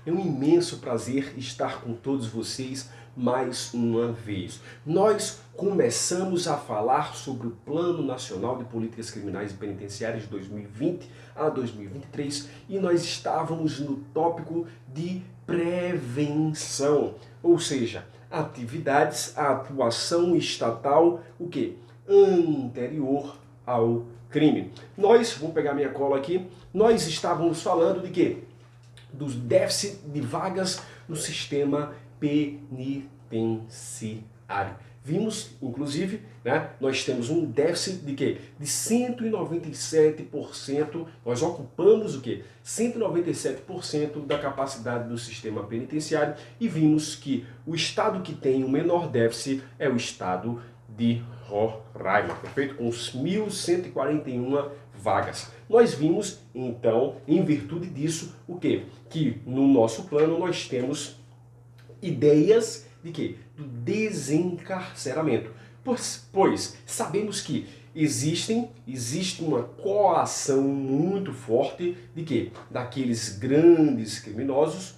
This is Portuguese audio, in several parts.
É um imenso prazer estar com todos vocês mais uma vez. Nós começamos a falar sobre o Plano Nacional de Políticas Criminais e Penitenciárias de 2020 a 2023 e nós estávamos no tópico de prevenção, ou seja, atividades, a atuação estatal, o quê? Anterior ao crime. Vou pegar minha cola aqui, nós estávamos falando de quê? Dos déficit de vagas no sistema penitenciário. Vimos, inclusive, né, nós temos um déficit de quê? De 197%, nós ocupamos o quê? 197% da capacidade do sistema penitenciário e vimos que o estado que tem o menor déficit é o estado de Roraima, perfeito? Com os 1.141 vagas. Nós vimos, então, em virtude disso, o quê? Que no nosso plano nós temos ideias de quê? Do desencarceramento. Pois sabemos que existe uma coação muito forte de quê? Daqueles grandes criminosos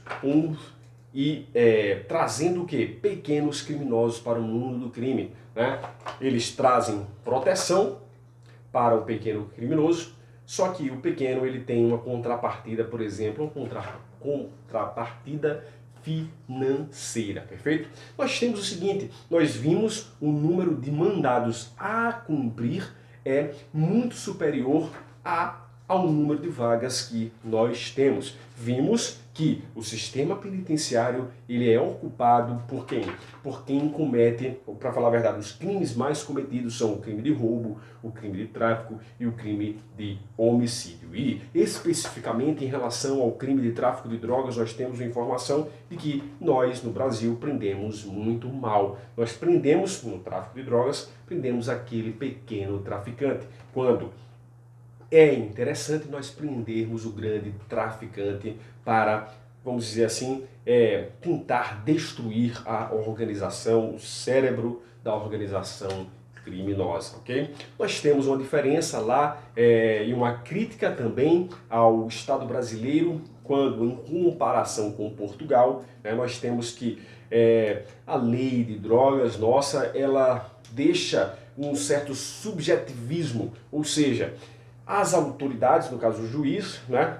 trazendo o quê? Pequenos criminosos para o mundo do crime. Né? Eles trazem proteção para o pequeno criminoso, só que o pequeno ele tem uma contrapartida, por exemplo, uma contrapartida financeira, perfeito? Nós temos o seguinte, nós vimos o número de mandados a cumprir é muito superior ao número de vagas que nós temos. Vimos que o sistema penitenciário ele é ocupado por quem? Por quem comete, para falar a verdade, os crimes mais cometidos são o crime de roubo, o crime de tráfico e o crime de homicídio. E especificamente em relação ao crime de tráfico de drogas, nós temos a informação de que nós no Brasil prendemos muito mal. Nós prendemos no tráfico de drogas, prendemos aquele pequeno traficante. Quando é interessante nós prendermos o grande traficante para, vamos dizer assim, tentar destruir a organização, o cérebro da organização criminosa, ok? Nós temos uma diferença lá e uma crítica também ao Estado brasileiro quando, em comparação com Portugal, né, nós temos que a lei de drogas nossa, ela deixa um certo subjetivismo, ou seja, as autoridades, no caso o juiz, né,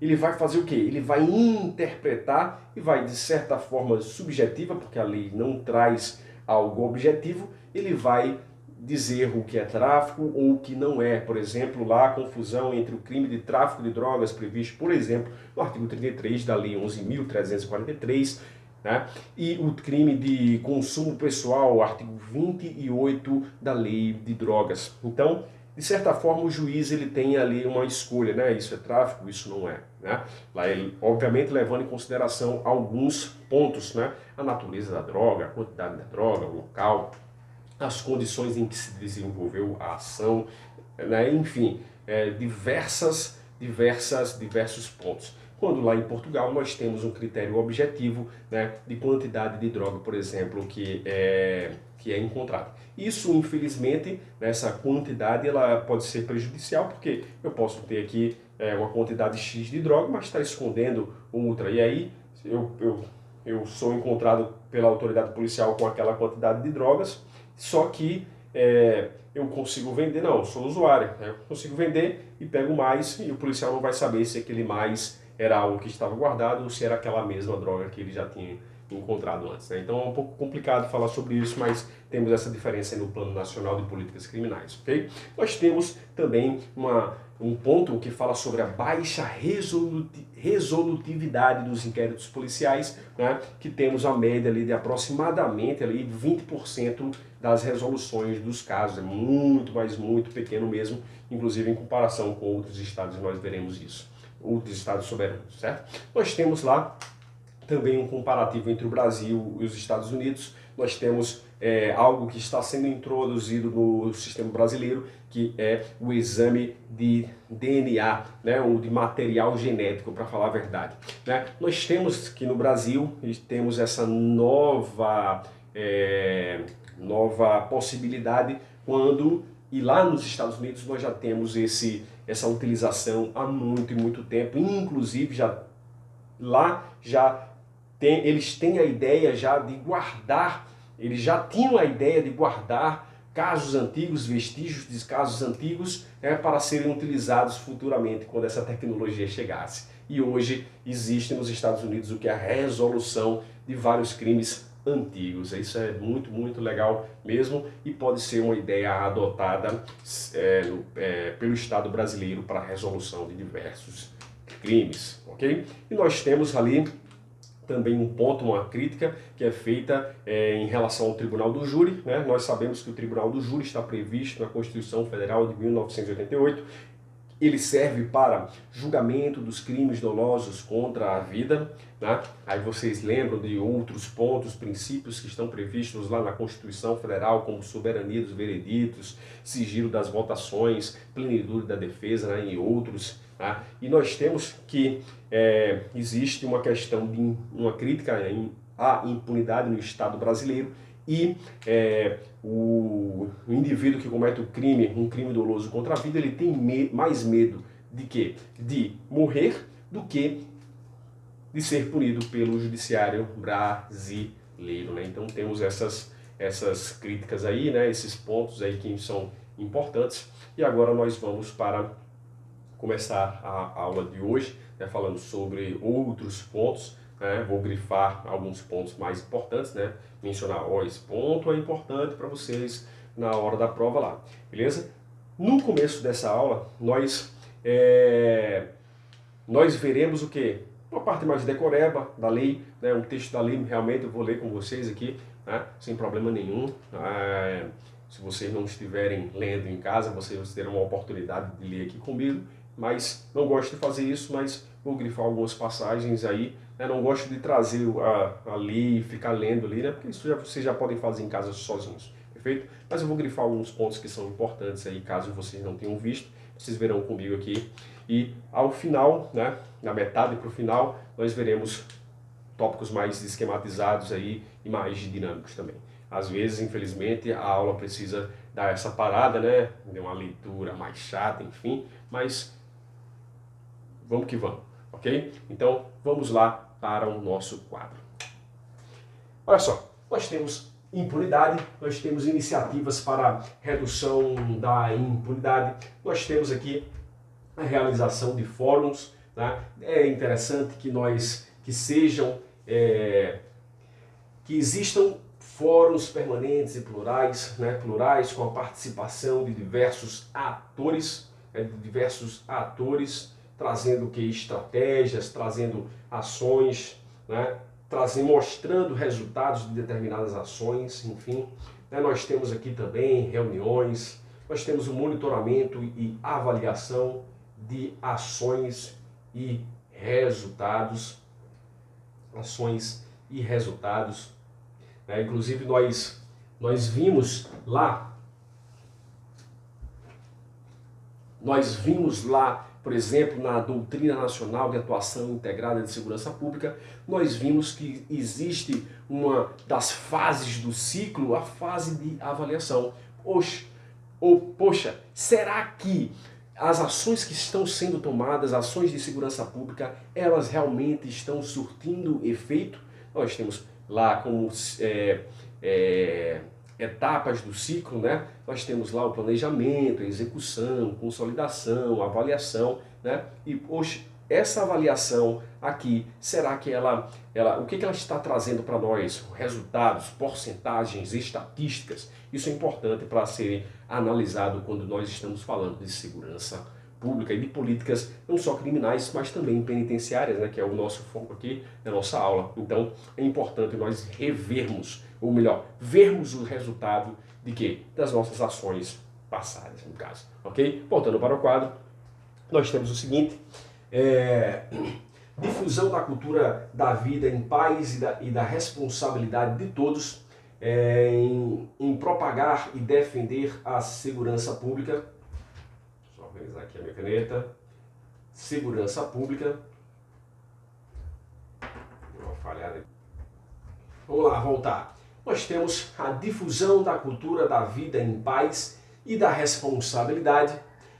ele vai fazer o quê? Ele vai interpretar e vai, de certa forma subjetiva, porque a lei não traz algo objetivo, ele vai dizer o que é tráfico ou o que não é. Por exemplo, lá a confusão entre o crime de tráfico de drogas previsto, por exemplo, no artigo 33 da Lei 11.343, né, e o crime de consumo pessoal, o artigo 28 da Lei de Drogas. Então, de certa forma, o juiz ele tem ali uma escolha, né? Isso é tráfico, isso não é. Né? Lá ele, obviamente, levando em consideração alguns pontos, né? A natureza da droga, a quantidade da droga, o local, as condições em que se desenvolveu a ação, né? Enfim, diversos pontos. Quando lá em Portugal nós temos um critério objetivo, né, de quantidade de droga, por exemplo, que é encontrada. Isso, infelizmente, essa quantidade ela pode ser prejudicial, porque eu posso ter aqui uma quantidade X de droga, mas está escondendo outra. E aí eu sou encontrado pela autoridade policial com aquela quantidade de drogas, só que eu consigo vender, não, eu sou usuário, né? Eu consigo vender e pego mais e o policial não vai saber se aquele mais era algo que estava guardado ou se era aquela mesma droga que ele já tinha encontrado antes. Né? Então é um pouco complicado falar sobre isso, mas temos essa diferença no Plano Nacional de Políticas Criminais. Okay? Nós temos também um ponto que fala sobre a baixa resolutividade dos inquéritos policiais, né? Que temos a média ali de aproximadamente ali 20% das resoluções dos casos. É muito, mas muito pequeno mesmo, inclusive em comparação com outros estados nós veremos isso. Outros estados soberanos, certo? Nós temos lá também um comparativo entre o Brasil e os Estados Unidos. Nós temos algo que está sendo introduzido no sistema brasileiro, que é o exame de DNA, né, ou de material genético, para falar a verdade. Né? Nós temos que no Brasil, temos essa nova possibilidade e lá nos Estados Unidos nós já temos essa utilização há muito e muito tempo, inclusive já lá eles têm a ideia já de guardar, eles já tinham a ideia de guardar casos antigos, vestígios de casos antigos, para serem utilizados futuramente quando essa tecnologia chegasse. E hoje existe nos Estados Unidos o que é a resolução de vários crimes antigos. Isso é muito, muito legal mesmo e pode ser uma ideia adotada pelo Estado brasileiro para a resolução de diversos crimes, ok? E nós temos ali também um ponto, uma crítica que é feita em relação ao Tribunal do Júri, né? Nós sabemos que o Tribunal do Júri está previsto na Constituição Federal de 1988. Ele serve para julgamento dos crimes dolosos contra a vida, né? Aí vocês lembram de outros pontos, princípios que estão previstos lá na Constituição Federal, como soberania dos vereditos, sigilo das votações, plenitude da defesa, né? E outros. Tá? E nós temos que existe uma questão de uma crítica à impunidade no Estado brasileiro e o indivíduo que comete um crime doloso contra a vida, ele tem mais medo de quê? De morrer do que de ser punido pelo judiciário brasileiro, né? Então temos essas críticas aí, né? Esses pontos aí que são importantes. E agora nós vamos para começar a aula de hoje, né? Falando sobre outros pontos. Vou grifar alguns pontos mais importantes, né? Mencionar, esse ponto é importante para vocês na hora da prova lá, beleza? No começo dessa aula, nós veremos o quê? Uma parte mais decoreba da lei, né? Um texto da lei, realmente eu vou ler com vocês aqui, né? Sem problema nenhum. Se vocês não estiverem lendo em casa, vocês terão uma oportunidade de ler aqui comigo, mas não gosto de fazer isso, mas vou grifar algumas passagens aí. Não gosto de trazer a lei e ficar lendo ali, né? Porque isso vocês já podem fazer em casa sozinhos, perfeito? Mas eu vou grifar alguns pontos que são importantes aí, caso vocês não tenham visto, vocês verão comigo aqui. E ao final, né, na metade para o final, nós veremos tópicos mais esquematizados aí e mais dinâmicos também. Às vezes, infelizmente, a aula precisa dar essa parada, né? De uma leitura mais chata, enfim, mas vamos que vamos, ok? Então, vamos lá para o nosso quadro. Olha só, nós temos impunidade, nós temos iniciativas para redução da impunidade, nós temos aqui a realização de fóruns, né? É interessante que que existam fóruns permanentes e plurais, né? Plurais com a participação de diversos atores, trazendo estratégias, trazendo ações, né? Mostrando resultados de determinadas ações, enfim. Né? Nós temos aqui também reuniões, nós temos o monitoramento e avaliação de ações e resultados. Né? Inclusive nós vimos lá, por exemplo, na Doutrina Nacional de Atuação Integrada de Segurança Pública, nós vimos que existe uma das fases do ciclo, a fase de avaliação. Poxa, será que as ações que estão sendo tomadas, ações de segurança pública, elas realmente estão surtindo efeito? Nós temos lá como etapas do ciclo, né? Nós temos lá o planejamento, a execução, consolidação, avaliação, né? E, poxa, essa avaliação aqui, será que o que ela está trazendo para nós? Resultados, porcentagens, estatísticas. Isso é importante para ser analisado quando nós estamos falando de segurança pública e de políticas não só criminais, mas também penitenciárias, né? Que é o nosso foco aqui na nossa aula. Então, é importante nós revermos, ou melhor, vermos o resultado de quê? Das nossas ações passadas, no caso. Ok? Voltando para o quadro, nós temos o seguinte: difusão da cultura da vida em paz e da responsabilidade de todos em propagar e defender a segurança pública. Deixa eu organizar aqui a minha caneta. Segurança pública. Deu uma falhada aqui. Vamos lá, voltar. Nós temos a difusão da cultura da vida em paz e da responsabilidade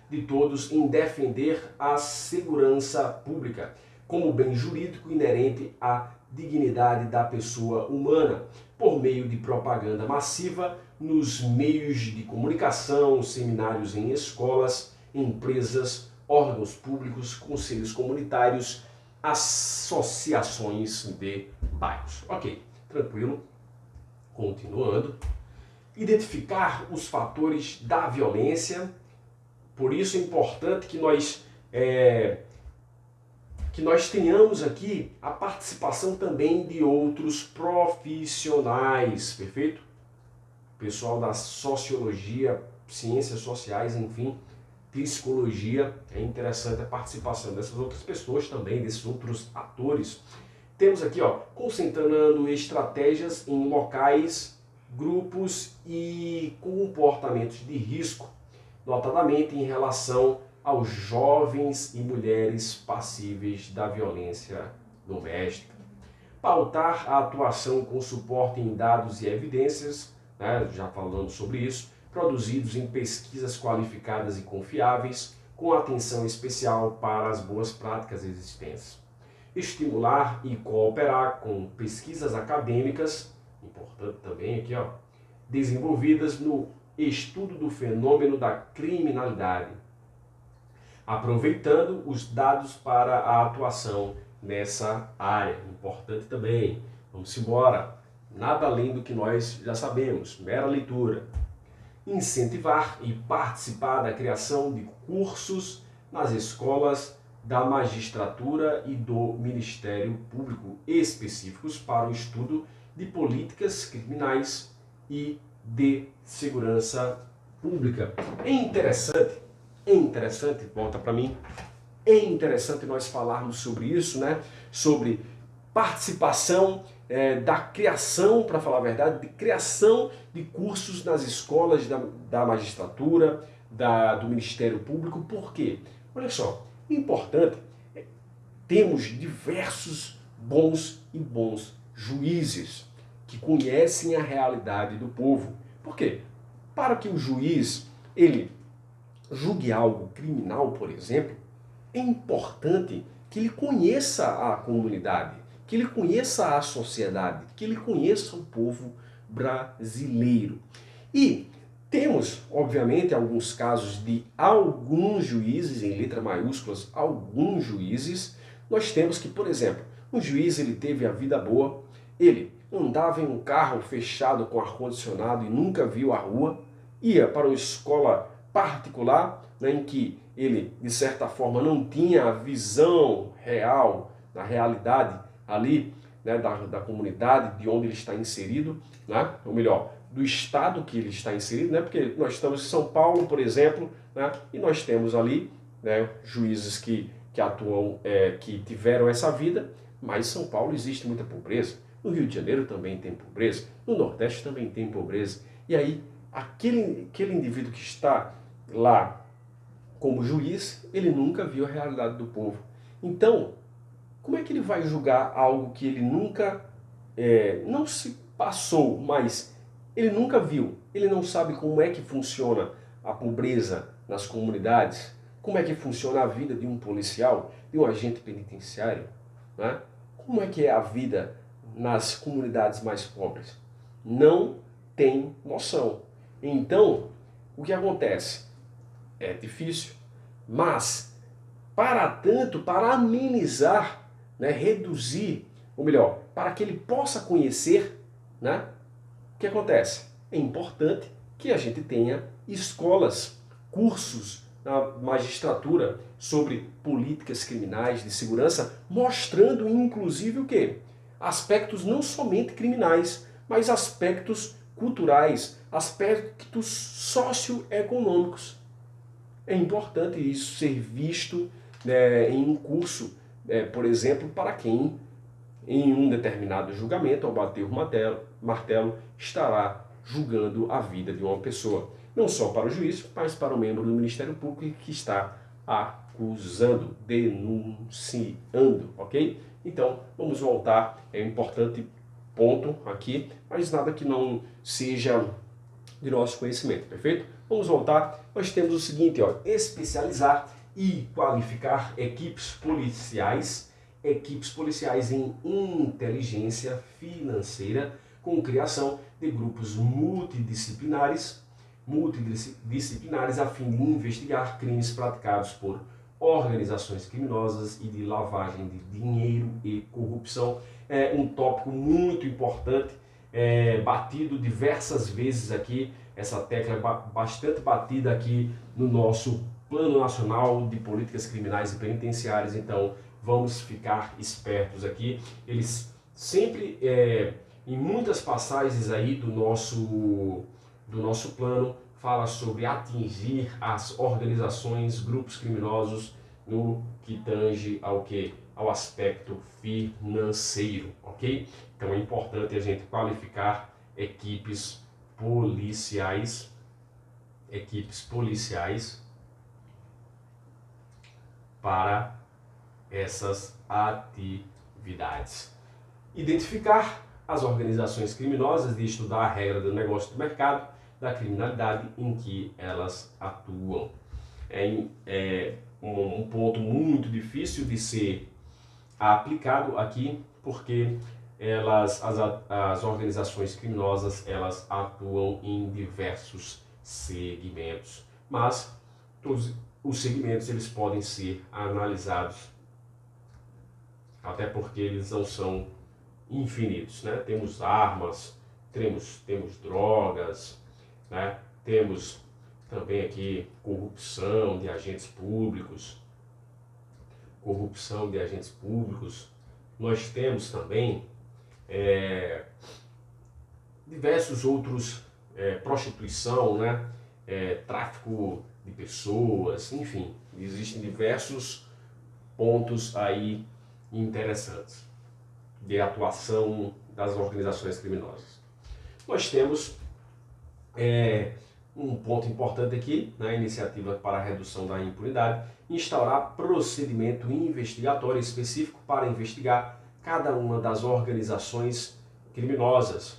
de todos em defender a segurança pública. como bem jurídico inerente à dignidade da pessoa humana, por meio de propaganda massiva nos meios de comunicação, seminários em escolas, empresas, órgãos públicos, conselhos comunitários, associações de bairros. Ok, tranquilo. Continuando. Identificar os fatores da violência. Por isso é importante que nós tenhamos aqui a participação também de outros profissionais, perfeito? Pessoal da sociologia, ciências sociais, enfim, psicologia, é interessante a participação dessas outras pessoas também, desses outros atores. Temos aqui, ó, concentrando estratégias em locais, grupos e comportamentos de risco, notadamente em relação aos jovens e mulheres passíveis da violência doméstica. Pautar a atuação com suporte em dados e evidências, né, já falamos sobre isso, produzidos em pesquisas qualificadas e confiáveis, com atenção especial para as boas práticas existentes. Estimular e cooperar com pesquisas acadêmicas, importante também aqui, ó, desenvolvidas no estudo do fenômeno da criminalidade, aproveitando os dados para a atuação nessa área. Importante também. Vamos embora. Nada além do que nós já sabemos, mera leitura. Incentivar e participar da criação de cursos nas escolas da magistratura e do Ministério Público específicos para o estudo de políticas criminais e de segurança pública. É interessante, volta para mim, é interessante nós falarmos sobre isso, né? Sobre participação da criação, para falar a verdade, de criação de cursos nas escolas da magistratura, do Ministério Público. Por quê? Olha só, importante, temos diversos bons juízes que conhecem a realidade do povo. Por quê? Para que o juiz ele julgue algo criminal, por exemplo, é importante que ele conheça a comunidade, que ele conheça a sociedade, que ele conheça o povo brasileiro. E temos, obviamente, alguns casos de alguns juízes, em letra maiúsculas, alguns juízes. Nós temos que, por exemplo, um juiz ele teve a vida boa, ele andava em um carro fechado com ar-condicionado e nunca viu a rua, ia para uma escola particular, né, em que ele, de certa forma, não tinha a visão real, da realidade ali, né, da comunidade, de onde ele está inserido, né, ou melhor, do estado que ele está inserido, né, porque nós estamos em São Paulo, por exemplo, né, e nós temos ali, né, juízes que atuam, que tiveram essa vida, mas em São Paulo existe muita pobreza, no Rio de Janeiro também tem pobreza, no Nordeste também tem pobreza, e aí aquele indivíduo que está lá como juiz, ele nunca viu a realidade do povo. Então, como é que ele vai julgar algo que ele nunca, não se passou, mas ele nunca viu? Ele não sabe como é que funciona a pobreza nas comunidades, como é que funciona a vida de um policial, de um agente penitenciário, né? Como é que é a vida nas comunidades mais pobres? Não tem noção. Então, o que acontece? É difícil, mas para tanto, para amenizar, né, reduzir, ou melhor, para que ele possa conhecer, né, o que acontece? É importante que a gente tenha escolas, cursos na magistratura sobre políticas criminais de segurança, mostrando inclusive o quê? Aspectos não somente criminais, mas aspectos culturais, aspectos socioeconômicos. É importante isso ser visto, né, em um curso, por exemplo, para quem em um determinado julgamento, ao bater o martelo, estará julgando a vida de uma pessoa. Não só para o juiz, mas para o membro do Ministério Público que está acusando, denunciando, ok? Então, vamos voltar, é um importante ponto aqui, mas nada que não seja de nosso conhecimento, perfeito? Vamos voltar, nós temos o seguinte, ó, especializar e qualificar equipes policiais equipes policiais em inteligência financeira, com criação de grupos multidisciplinares a fim de investigar crimes praticados por organizações criminosas e de lavagem de dinheiro e corrupção. É um tópico muito importante, batido diversas vezes aqui, essa tecla é bastante batida aqui no nosso Plano Nacional de Políticas Criminais e Penitenciárias, então vamos ficar espertos aqui. Eles sempre, em muitas passagens aí do nosso plano, fala sobre atingir as organizações, grupos criminosos no que tange ao quê? Ao aspecto financeiro, ok? Então é importante a gente qualificar equipes policiais para essas atividades. Identificar as organizações criminosas e estudar a regra do negócio do mercado, da criminalidade em que elas atuam. É um ponto muito difícil de ser aplicado aqui, porque as organizações criminosas, elas atuam em diversos segmentos, mas todos os segmentos eles podem ser analisados, até porque eles não são infinitos, né? Temos armas, temos drogas, né? Temos também aqui corrupção de agentes públicos. Nós temos também diversos outros, prostituição, né? Tráfico de pessoas, enfim, existem diversos pontos aí interessantes de atuação das organizações criminosas. Nós temos um ponto importante aqui, na iniciativa para a redução da impunidade, instaurar procedimento investigatório específico para investigar cada uma das organizações criminosas,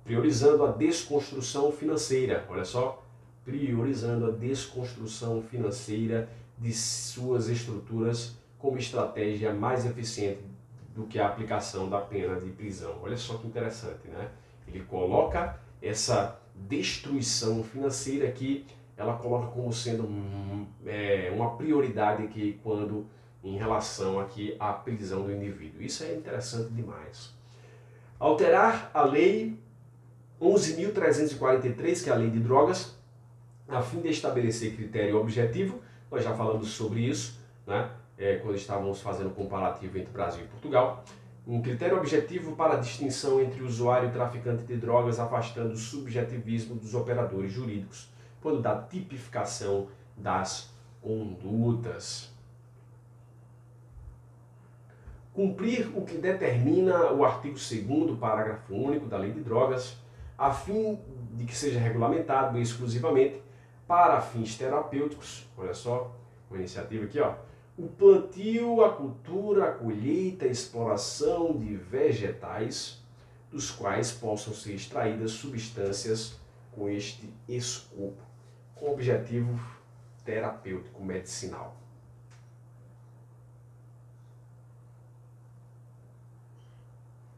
priorizando a desconstrução financeira, olha só, priorizando a desconstrução financeira de suas estruturas como estratégia mais eficiente do que a aplicação da pena de prisão. Olha só que interessante, né? Ele coloca essa destruição financeira aqui, ela coloca como sendo uma prioridade aqui quando em relação aqui à prisão do indivíduo. Isso é interessante demais. Alterar a lei 11.343, que é a lei de drogas, a fim de estabelecer critério objetivo. Nós já falamos sobre isso, né? Quando estávamos fazendo o comparativo entre Brasil e Portugal. Um critério objetivo para a distinção entre usuário e traficante de drogas, afastando o subjetivismo dos operadores jurídicos, quando da tipificação das condutas. Cumprir o que determina o artigo 2º, parágrafo único da Lei de Drogas, a fim de que seja regulamentado exclusivamente para fins terapêuticos. Olha só, uma iniciativa aqui, ó. O plantio, a cultura, a colheita, a exploração de vegetais, dos quais possam ser extraídas substâncias com este escopo, com objetivo terapêutico medicinal.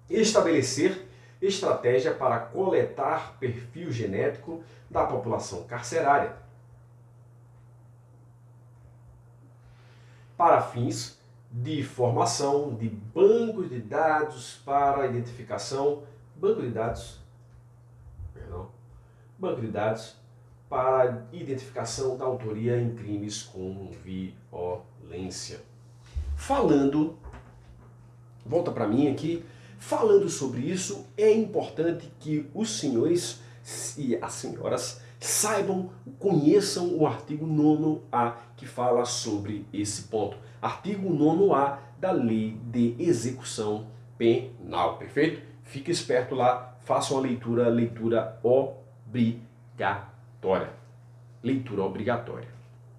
Estabelecer estratégia para coletar perfil genético da população carcerária, para fins de formação de bancos de dados para identificação, banco de dados para identificação da autoria em crimes com violência. Volta para mim aqui, falando sobre isso, é importante que os senhores e as senhoras conheçam o artigo 9º-A, que fala sobre esse ponto. Artigo 9º-A da Lei de Execução Penal, perfeito? Fique esperto lá, faça uma leitura obrigatória.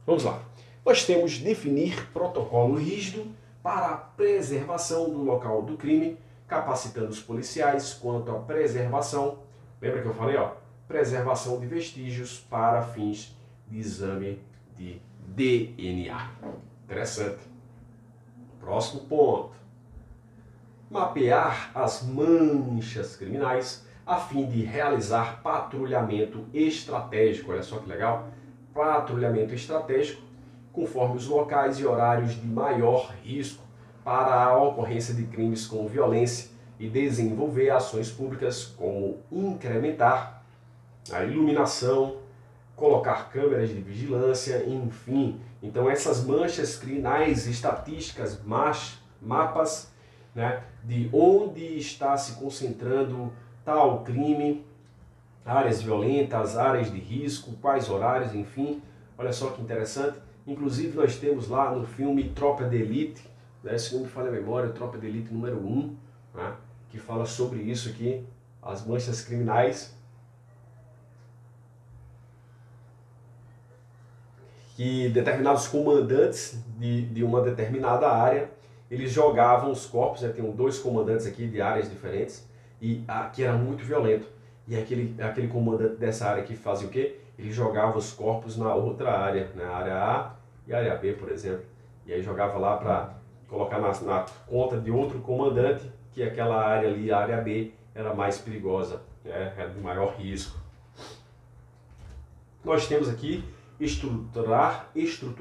Vamos lá. Nós temos definir protocolo rígido para a preservação do local do crime, capacitando os policiais quanto à preservação. Lembra que eu falei, ó? Preservação de vestígios para fins de exame de DNA. Interessante. Próximo ponto. mapear as manchas criminais a fim de realizar patrulhamento estratégico. Olha só que legal, patrulhamento estratégico conforme os locais e horários de maior risco para a ocorrência de crimes com violência e desenvolver ações públicas como incrementar a iluminação, colocar câmeras de vigilância, enfim. Então essas manchas criminais, estatísticas, mapas, né, de onde está se concentrando tal crime, áreas violentas, áreas de risco, quais horários, enfim. Olha só que interessante. Inclusive nós temos lá no filme Tropa de Elite, né, se não me falha a memória, Tropa de Elite número 1, né, que fala sobre isso aqui, as manchas criminais, que determinados comandantes de uma determinada área, eles jogavam os corpos, né, tem 2 comandantes aqui de áreas diferentes, e aqui era muito violento. E aquele comandante dessa área que fazia o quê? Ele jogava os corpos na outra área, na área A e área B, por exemplo. E aí jogava lá para colocar na conta de outro comandante que aquela área ali, a área B, era mais perigosa, né? Era de maior risco. Nós temos aqui estruturar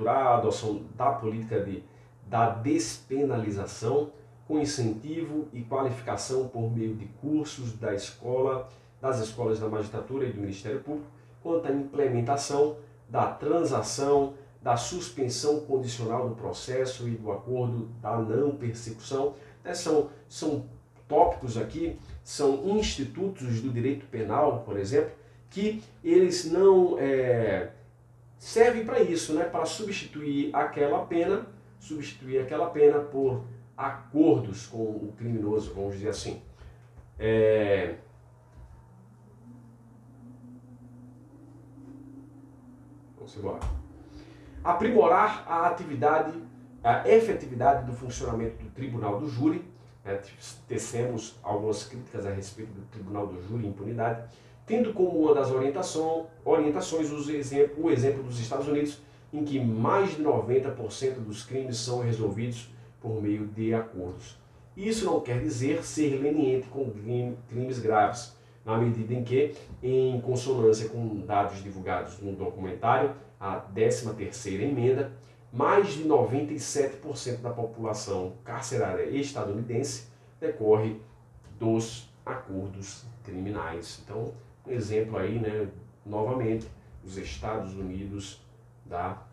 a adoção da política da despenalização com incentivo e qualificação por meio de cursos das escolas da magistratura e do Ministério Público, quanto à implementação da transação, da suspensão condicional do processo e do acordo da não persecução. São tópicos aqui, são institutos do direito penal, por exemplo, que eles não servem para isso, né? Para substituir aquela pena por acordos com o criminoso, vamos dizer assim. Vamos embora. Aprimorar a efetividade do funcionamento do Tribunal do Júri. Tecemos algumas críticas a respeito do Tribunal do Júri e impunidade, tendo como uma das orientações o exemplo dos Estados Unidos, em que mais de 90% dos crimes são resolvidos por meio de acordos. Isso não quer dizer ser leniente com crimes graves, na medida em que, em consonância com dados divulgados no documentário, a 13ª emenda, mais de 97% da população carcerária estadunidense decorre dos acordos criminais. Então, um exemplo aí, né, novamente, os Estados Unidos da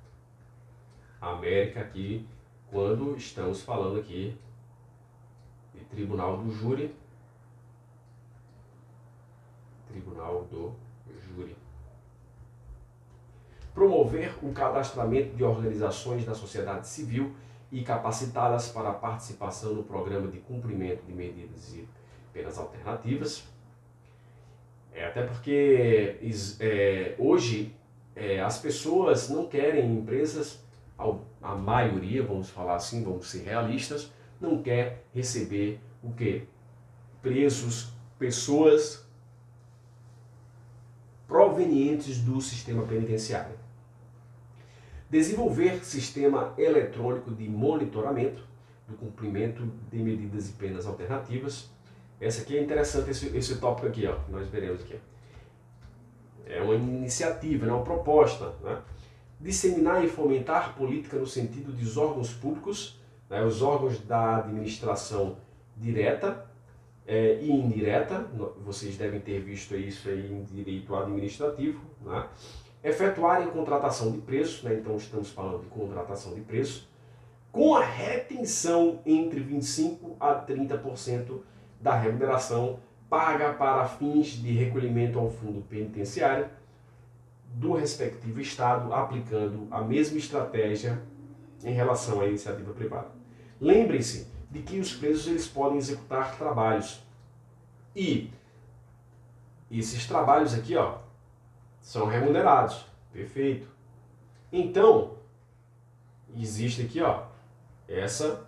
América aqui, quando estamos falando aqui de Tribunal do Júri. Tribunal do Júri. Promover o cadastramento de organizações da sociedade civil e capacitadas para a participação no programa de cumprimento de medidas e penas alternativas. Até porque hoje as pessoas não querem, empresas, a maioria, vamos falar assim, vamos ser realistas, não quer receber o quê? Presos, pessoas provenientes do sistema penitenciário. Desenvolver sistema eletrônico de monitoramento do cumprimento de medidas e penas alternativas. Essa aqui é interessante, esse tópico aqui, ó, que nós veremos aqui. É uma iniciativa, né, uma proposta, né? Disseminar e fomentar política no sentido dos órgãos públicos, né, os órgãos da administração direta e indireta, vocês devem ter visto isso aí em direito administrativo, né? Efetuarem contratação de preços, né? Então estamos falando de contratação de preços, com a retenção entre 25% a 30% da remuneração paga para fins de recolhimento ao fundo penitenciário do respectivo Estado, aplicando a mesma estratégia em relação à iniciativa privada. Lembrem-se de que os presos eles podem executar trabalhos e esses trabalhos aqui, ó, são remunerados. Perfeito. Então, existe aqui, ó, essa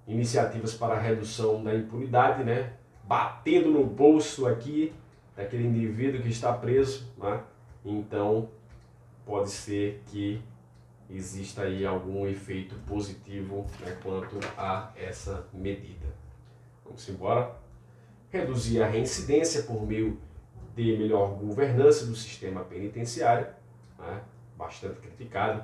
iniciativas para a redução da impunidade, né? Batendo no bolso aqui daquele indivíduo que está preso, né? Então, pode ser que exista aí algum efeito positivo, né, quanto a essa medida. Vamos embora. Reduzir a reincidência por meio de melhor governança do sistema penitenciário, né? Bastante criticado,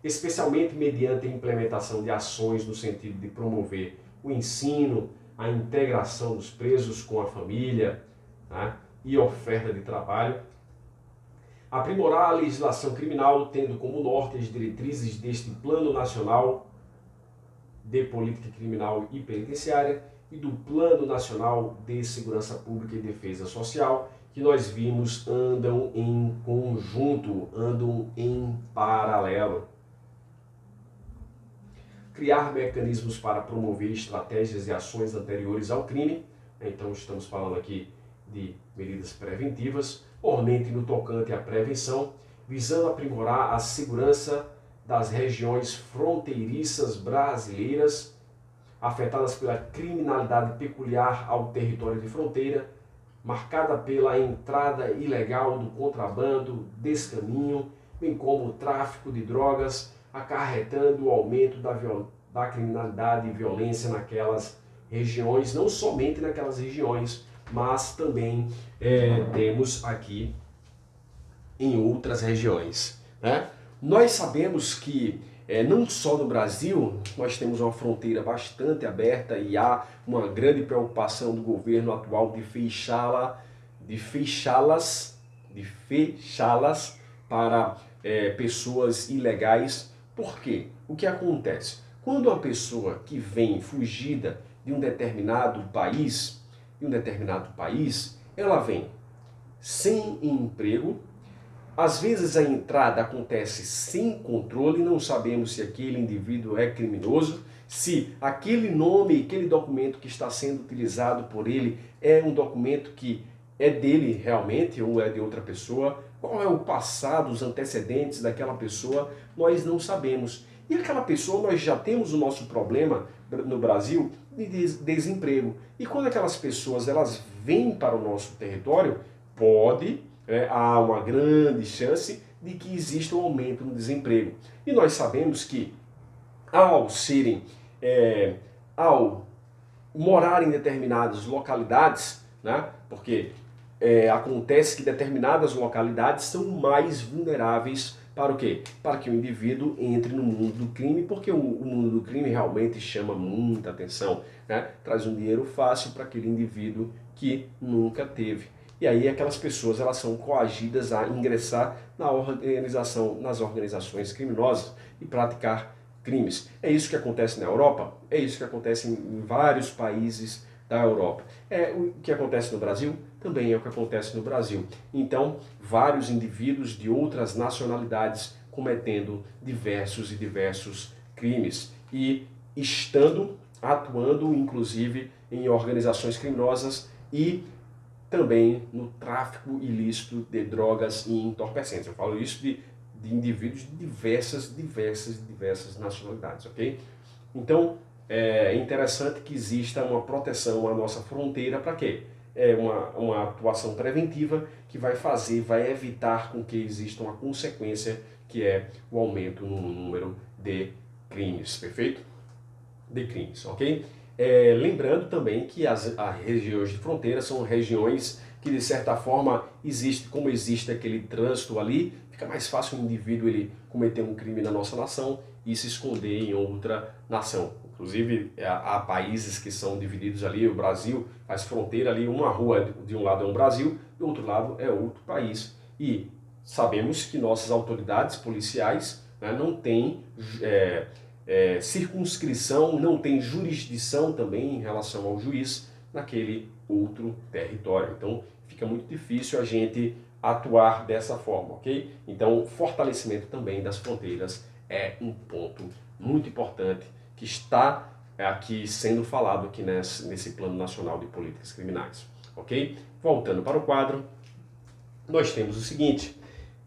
especialmente mediante a implementação de ações no sentido de promover o ensino, a integração dos presos com a família, né? E oferta de trabalho. Aprimorar a legislação criminal, tendo como norte as diretrizes deste Plano Nacional de Política Criminal e Penitenciária e do Plano Nacional de Segurança Pública e Defesa Social, que nós vimos andam em conjunto, andam em paralelo. Criar mecanismos para promover estratégias e ações anteriores ao crime. Então estamos falando aqui de medidas preventivas, ormente no tocante à prevenção, visando aprimorar a segurança das regiões fronteiriças brasileiras, afetadas pela criminalidade peculiar ao território de fronteira, marcada pela entrada ilegal do contrabando, descaminho, bem como o tráfico de drogas, acarretando o aumento da criminalidade e violência naquelas regiões, não somente naquelas regiões, mas também temos aqui em outras regiões, né? Nós sabemos que não só no Brasil, nós temos uma fronteira bastante aberta e há uma grande preocupação do governo atual de fechá-las para pessoas ilegais. Por quê? O que acontece? Quando uma pessoa que vem fugida de um determinado país, ela vem sem emprego. Às vezes a entrada acontece sem controle, não sabemos se aquele indivíduo é criminoso, se aquele nome, aquele documento que está sendo utilizado por ele é um documento que é dele realmente ou é de outra pessoa, qual é o passado, os antecedentes daquela pessoa, nós não sabemos. E aquela pessoa, nós já temos o nosso problema no Brasil de desemprego. E quando aquelas pessoas elas vêm para o nosso território, há uma grande chance de que exista um aumento no desemprego. E nós sabemos que ao morar em determinadas localidades, né, porque acontece que determinadas localidades são mais vulneráveis para o quê? Para que o indivíduo entre no mundo do crime, porque o mundo do crime realmente chama muita atenção, né? Traz um dinheiro fácil para aquele indivíduo que nunca teve. E aí aquelas pessoas elas são coagidas a ingressar nas organizações criminosas e praticar crimes. É isso que acontece na Europa, é isso que acontece em vários países da Europa. O que acontece no Brasil também é o que acontece no Brasil. Então, vários indivíduos de outras nacionalidades cometendo diversos crimes e atuando inclusive em organizações criminosas e também no tráfico ilícito de drogas e entorpecentes. Eu falo isso de indivíduos de diversas nacionalidades, ok? Então, é interessante que exista uma proteção à nossa fronteira para quê? Uma atuação preventiva que vai evitar com que exista uma consequência que é o aumento no número de crimes, perfeito? De crimes, ok? Lembrando também que as regiões de fronteira são regiões que de certa forma como existe aquele trânsito ali, fica mais fácil o indivíduo ele cometer um crime na nossa nação e se esconder em outra nação. Inclusive há países que são divididos ali, o Brasil faz fronteira ali, uma rua de um lado é um Brasil, do outro lado é outro país. E sabemos que nossas autoridades policiais, né, não têm circunscrição, não tem jurisdição também em relação ao juiz naquele outro território. Então fica muito difícil a gente atuar dessa forma, ok? Então o fortalecimento também das fronteiras é um ponto muito importante que está aqui sendo falado aqui nesse Plano Nacional de Políticas Criminais, ok? Voltando para o quadro, nós temos o seguinte: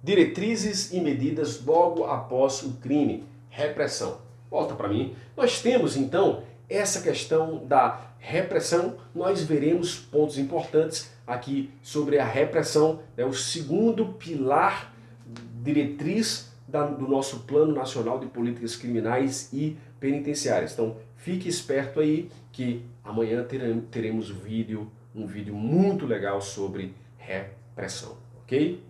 diretrizes e medidas logo após o crime, repressão. Volta para mim. Nós temos então essa questão da repressão. Nós veremos pontos importantes aqui sobre a repressão, o segundo pilar diretriz do nosso Plano Nacional de Políticas Criminais e Penitenciárias. Então, fique esperto aí que amanhã teremos um vídeo muito legal sobre repressão, ok?